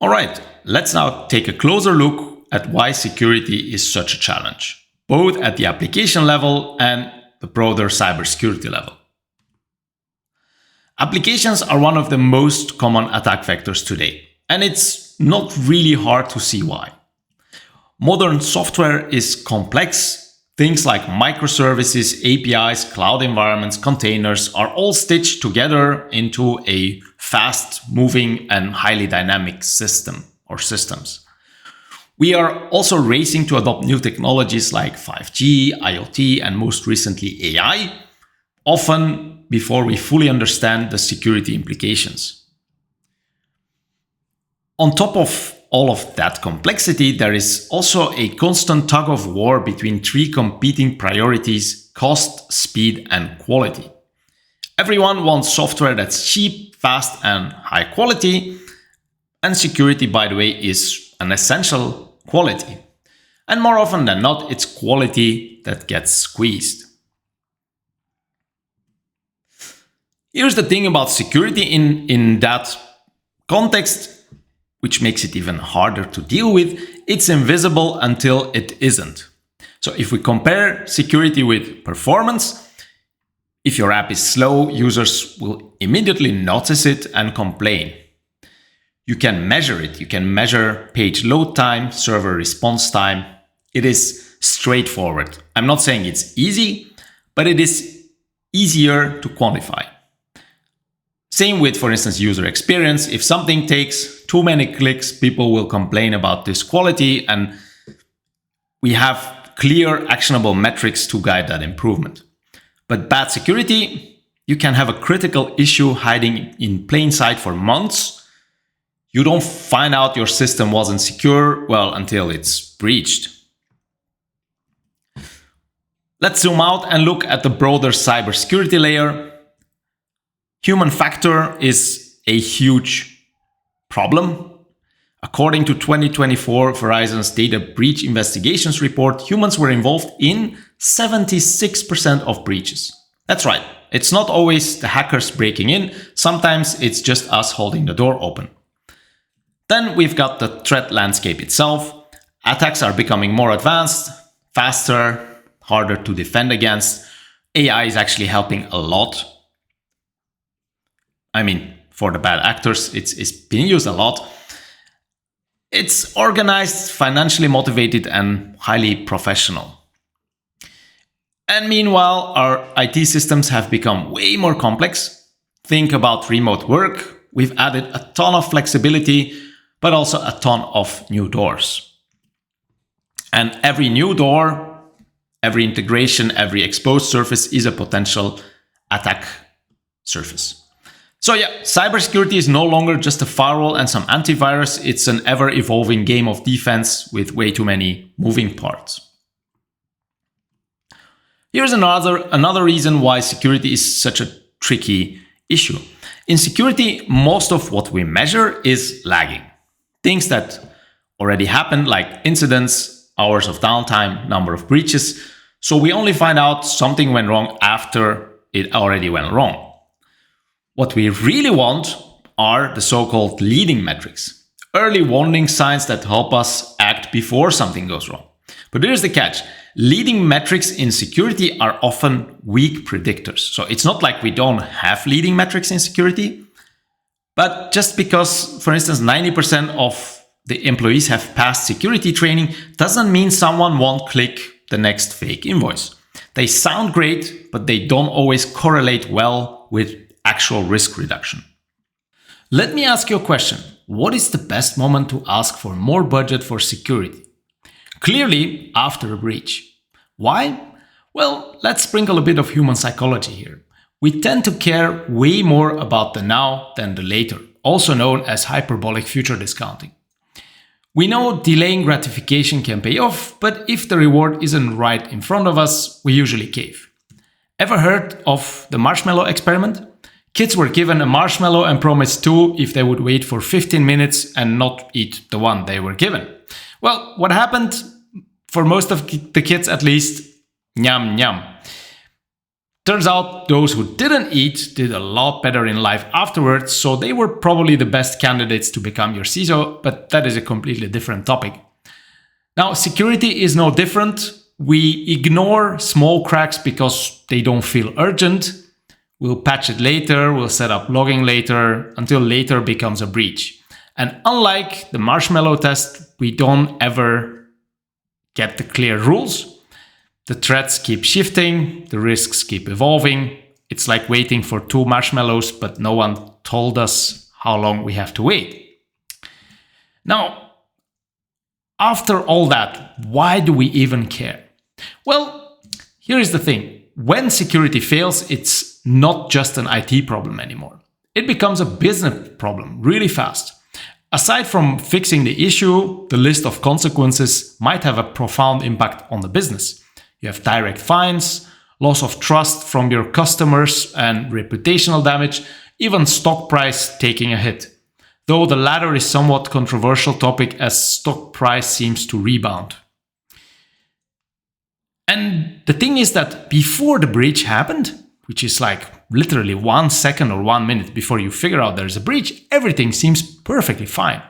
All right, let's now take a closer look at why security is such a challenge, both at the application level and the broader cybersecurity level. Applications are one of the most common attack vectors today, and it's not really hard to see why. Modern software is complex. Things like microservices, APIs, cloud environments, containers are all stitched together into a fast-moving and highly dynamic system or systems. We are also racing to adopt new technologies like 5G, IoT, and most recently AI, often before we fully understand the security implications. On top of all of that complexity, there is also a constant tug of war between three competing priorities: cost, speed, and quality. Everyone wants software that's cheap, fast, and high quality. And security, by the way, is an essential quality. And more often than not, it's quality that gets squeezed. Here's the thing about security in that context, which makes it even harder to deal with. It's invisible until it isn't. So if we compare security with performance, if your app is slow, users will immediately notice it and complain. You can measure it. You can measure page load time, server response time. It is straightforward. I'm not saying it's easy, but it is easier to quantify. Same with, for instance, user experience. If something takes too many clicks, people will complain about this quality, and we have clear, actionable metrics to guide that improvement. But bad security, you can have a critical issue hiding in plain sight for months. You don't find out your system wasn't secure, well, until it's breached. Let's zoom out and look at the broader cybersecurity layer. Human factor is a huge problem. According to 2024 Verizon's Data Breach Investigations report, humans were involved in 76% of breaches. That's right. It's not always the hackers breaking in. Sometimes it's just us holding the door open. Then we've got the threat landscape itself. Attacks are becoming more advanced, faster, harder to defend against. AI is actually helping a lot. I mean, for the bad actors, it's being used a lot. It's organized, financially motivated, and highly professional. And meanwhile, our IT systems have become way more complex. Think about remote work. We've added a ton of flexibility, but also a ton of new doors. And every new door, every integration, every exposed surface is a potential attack surface. So yeah, cybersecurity is no longer just a firewall and some antivirus. It's an ever-evolving game of defense with way too many moving parts. Here's another reason why security is such a tricky issue. In security, most of what we measure is lagging. Things that already happened, like incidents, hours of downtime, number of breaches. So we only find out something went wrong after it already went wrong. What we really want are the so-called leading metrics, early warning signs that help us act before something goes wrong. But here's the catch. Leading metrics in security are often weak predictors. So it's not like we don't have leading metrics in security, but just because, for instance, 90% of the employees have passed security training doesn't mean someone won't click the next fake invoice. They sound great, but they don't always correlate well with actual risk reduction. Let me ask you a question. What is the best moment to ask for more budget for security? Clearly, after a breach. Why? Well, let's sprinkle a bit of human psychology here. We tend to care way more about the now than the later, also known as hyperbolic future discounting. We know delaying gratification can pay off, but if the reward isn't right in front of us, we usually cave. Ever heard of the marshmallow experiment? Kids were given a marshmallow and promised two if they would wait for 15 minutes and not eat the one they were given. Well, what happened? For most of the kids at least, nyam nyam. Turns out those who didn't eat did a lot better in life afterwards, so they were probably the best candidates to become your CISO, but that is a completely different topic. Now, security is no different. We ignore small cracks because they don't feel urgent. We'll patch it later, we'll set up logging later, until later becomes a breach. And unlike the marshmallow test, we don't ever get the clear rules. The threats keep shifting, the risks keep evolving. It's like waiting for 2 marshmallows, but no one told us how long we have to wait. Now, after all that, why do we even care? Well, here is the thing. When security fails, it's not just an IT problem anymore. It becomes a business problem really fast. Aside from fixing the issue, the list of consequences might have a profound impact on the business. You have direct fines, loss of trust from your customers and reputational damage, even stock price taking a hit. Though the latter is somewhat controversial topic as stock price seems to rebound. And the thing is that before the breach happened, which is like literally 1 second or 1 minute before you figure out there's a breach, everything seems perfectly fine.